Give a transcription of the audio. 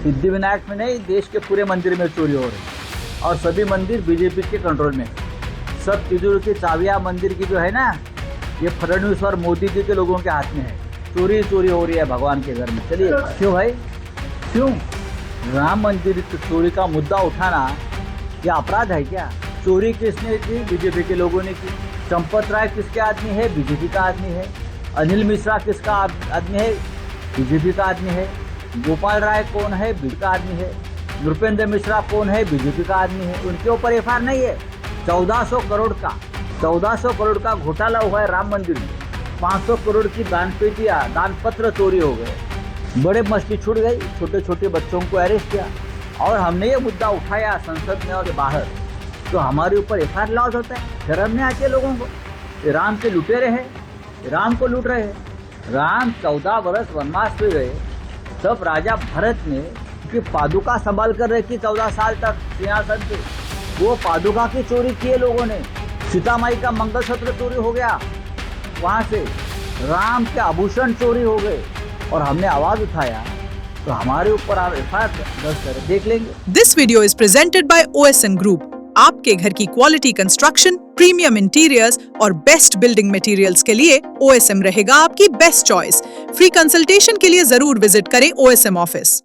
सिद्धिविनायक में नहीं, देश के पूरे मंदिर में चोरी हो रही है और सभी मंदिर बीजेपी के कंट्रोल में है। सब तिजोरी की चाबियाँ मंदिर की जो है ना, ये फडणवीस और मोदी जी के लोगों के हाथ में है। चोरी चोरी हो रही है भगवान के घर में। चलिए, क्यों भाई, क्यों? राम मंदिर की चोरी का मुद्दा उठाना ये अपराध है क्या? चोरी किसने की? बीजेपी के लोगों ने की। चंपत राय किसके आदमी है? बीजेपी का आदमी है। अनिल मिश्रा किसका आदमी है? बीजेपी का आदमी है। गोपाल राय कौन है? बीजेपी का आदमी है। नृपेंद्र मिश्रा कौन है? बीजेपी का आदमी है। उनके ऊपर एफआईआर नहीं है। 1400 करोड़ का घोटाला हुआ है राम मंदिर में। 500 करोड़ की दान पत्र चोरी हो गए। बड़े मस्ती छूट गई, छोटे छोटे बच्चों को अरेस्ट किया और हमने ये मुद्दा उठाया संसद में और बाहर, तो हमारे ऊपर एफआईआर लॉन्च होता है। शर्म नहीं आती है लोगों को? राम के लुटेरे हैं, राम को लूट रहे हैं। राम 14 वर्ष वनवास में गए, तब राजा भरत ने उनकी पादुका संभाल कर रखी 14 साल तक सिंहासन पे। वो पादुका की चोरी किए लोगों ने। सीता माई का मंगलसूत्र चोरी हो गया, वहाँ से राम के आभूषण चोरी हो गए और हमने आवाज उठाया, तो हमारे ऊपर आप एफआईआर दर्ज करें, देख लेंगे। This video is presented by OSM group. आपके घर की क्वालिटी कंस्ट्रक्शन, प्रीमियम इंटीरियर्स और बेस्ट बिल्डिंग मटेरियल्स के लिए OSM रहेगा आपकी बेस्ट चॉइस। फ्री कंसल्टेशन के लिए जरूर विजिट करें OSM ऑफिस।